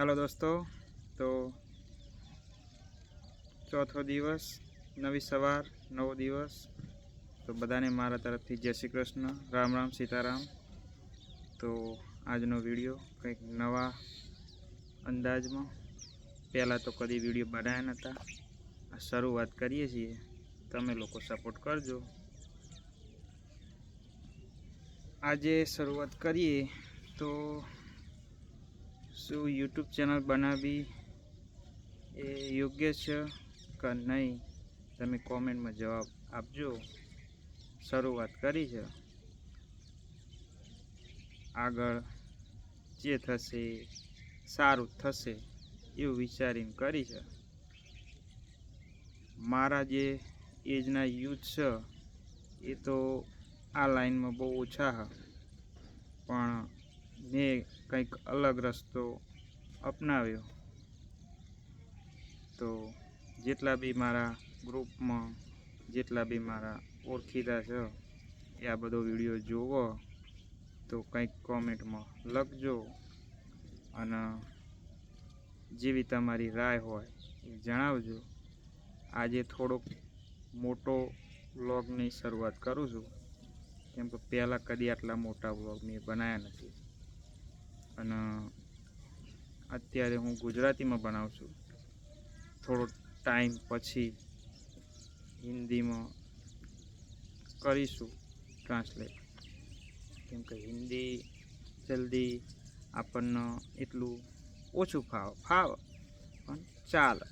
Hello दोस्तों, तो चौथो दिवस नवी सवार नवो दिवस। तो बधाने मारा तरफथी जय श्री कृष्ण, राम राम सीताराम। तो आजनो विडियो कंईक नवा अंदाज में, पहला तो कदी विडियो बनाया नता। शुरुआत करीए छीए, तमे लोग सपोर्ट करजो। आजे शुरुआत करिए तो शू यूट्यूब चेनल बनावी ए योग्य छे के नहीं, तमे कॉमेंट में जवाब आपजो। शुरुआत करी है, आगळ जे थशे सारू थशे एवुं विचारीने करी है। मारा जे एजना यूथ छे ए तो आ लाइन में बहुत ओछा है, पण मैं कंईक अलग रस्तो अपनाव्यो। तो जेटला भी मारा ग्रुप में जेटला भी मारा ओळखीता छे ए आ बधो विडियो जोवो तो कंईक कॉमेंट में लखजो अने जेवी तमारी राय होय ए जणावजो। आजे थोड़ोक मोटो व्लॉगनी शरूआत करूँ छूं, केम के पहला कदी आटला मोटा व्लॉग मैं बनाया नथी अने अत्यारे हूँ गुजराती में बनावुं छूं। थोड़ो टाइम पछी हिंदी में करीशुं ट्रांसलेट, केम के हिंदी जल्दी आपणने एटलुं ओछुं फावे पण चाले।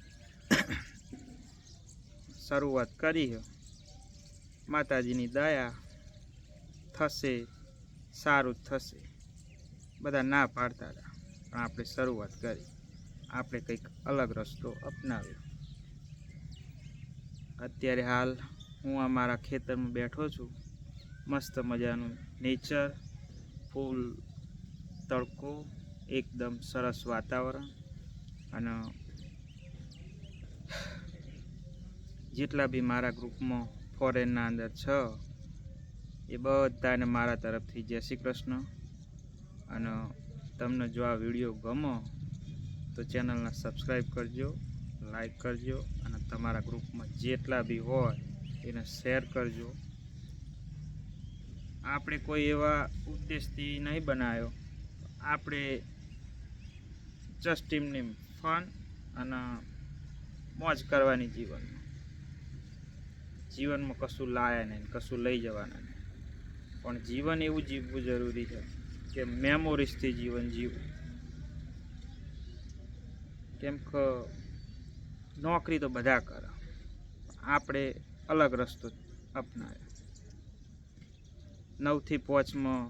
शुरुआत करी है, माताजीनी दया थशे सारू थशे बधा ना पाड़ता हता, पण आपणे शुरुआत करी, आपणे कंईक अलग रस्तो अपनाव्यो। अत्यारे हाल हूँ अमारा खेतर में बैठो छूं। मस्त मजानुं नेचर, फूल तड़को, एकदम सरस वातावरण अने जेटला भी मारा ग्रुप में फॉरेन ना अंदर छ ए बधाने मारा तरफथी जय श्री कृष्ण। अने तमने जो आ विडियो गमो तो चेनल ने सब्सक्राइब करजो, लाइक करजो अने तमारा ग्रुप में जेटला भी होय एने शेर करजो। आपणे कोई एवा उद्देश्यथी नहीं बनायो, आपणे जस्ट टीमनी फन अने मौज करवानी जीवन में। जीवन में कशुं लाया नहीं, कशुं लई जवाना नहीं, पण जीवन एवं जीवવું जरूरी है कि मेमोरीज थी जीवन जीवવું। केम के नौकरी तो बधा करे, आपणे अलग रस्तो अपनाव्यो। 9 થી 5 में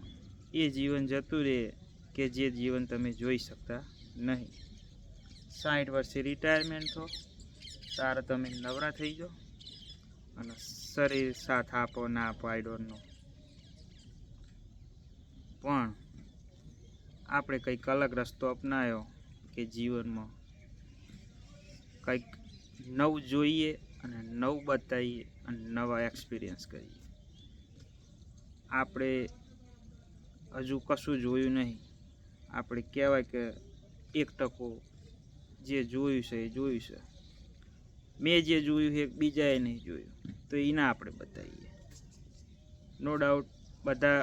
ए जीवन जतुं रहे कि जे जीवन तमे जोई सकता नहीं। 60 वर्षे रिटायरमेंट थो तारे तमे नवरा थई जाओ अने शरीर साथ आपो ना आपो आई डोंट नो, पण आपणे कंईक अलग रस्तो अपनाव्यो कि जीवन में कंईक नवुं जोईए अने नवुं बताईए अने नवा एक्सपीरियंस करीए। आपणे हजू कशुं जोयुं नहीं, आपणे कहेवाय के 1% जे जोयुं छे ए जोयुं छे। मैं जे जोयुं है बीजाए नहीं जोयुं तो एने आपणे बताईए। नो डाउट बधा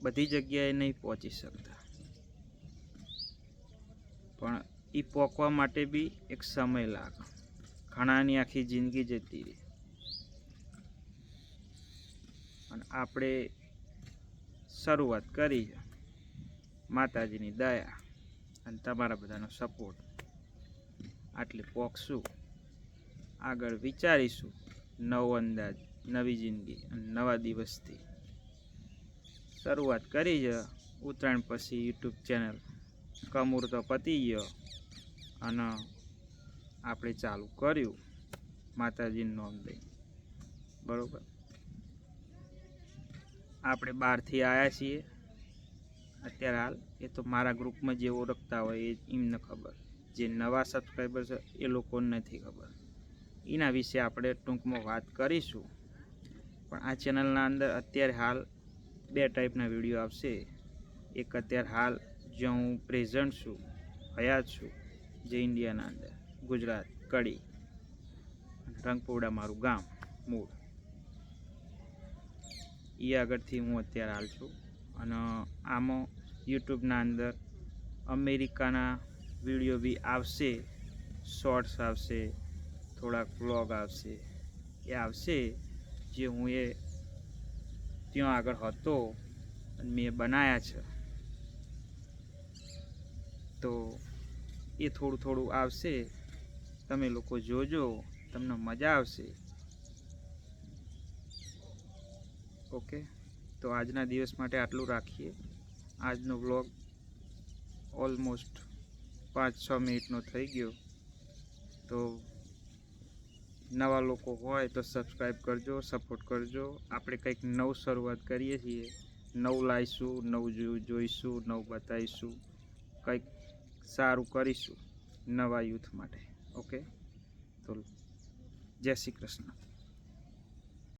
बधी जग्याए नहीं पहोंची सकता, पण ई पोकवा माटे बी एक समय लागे। घणानी आखी जिंदगी जती रहे अने आपणे शुरुआत करी है। माताजीनी दया अने तमारा बधानो सपोर्ट आटले पोखशुं, आगळ विचारीशुं नवो अंदाज, नवी जिंदगी अने नवा दिवसथी। शुरुआत करी है। उतरायण पछी यूट्यूब चेनल कमूर तो पती गयो अने आपणे चालू कर्युं माताजीनुं नाम लईने, बरोबर। आपणे बहारथी आया छीए अत्यारे हाल, ए तो मारा ग्रुप में जे ओळखता होय एमने खबर, जे नवा सब्सक्राइबर छे ए लोकोने नथी खबर। एना विषे आपणे टूंकमां वात करीशुं। पण आ चेनलना अंदर अत्यारे हाल 2 टाइपना विडियो आवशे। एक अत्यारे हाल जो हूँ प्रेजेंट छूं હયાત છું, જે ઇન્ડિયાના અંદર ગુજરાત કડી રંગપોડા મારું ગામ મૂળ એ આગળથી હું અત્યારે હાલ છું. અને આમાં યુટ્યુબના અંદર અમેરિકાના વિડીયો બી આવશે, શોર્ટ્સ આવશે, થોડાક વ્લોગ આવશે, એ આવશે જે હું એ ત્યાં આગળ હતો અને મેં બનાવ્યા છે. તો એ થોડું થોડું આવશે, તમે લોકો જોજો, તમને મજા આવશે. ઓકે, તો આજના દિવસ માટે આટલું રાખીએ. આજનો વ્લોગ ઓલમોસ્ટ 5-6 મિનિટનો થઈ ગયો. તો નવા લોકો હોય તો સબસ્ક્રાઈબ કરજો, સપોર્ટ કરજો. આપણે કંઈક નવું શરૂઆત કરીએ છીએ, નવું લાવીશું, નવું જોઈશું, નવું બતાવીશું, કંઈક સારું કરીશું નવા યુથ માટે. ઓકે, તો જય શ્રી કૃષ્ણ.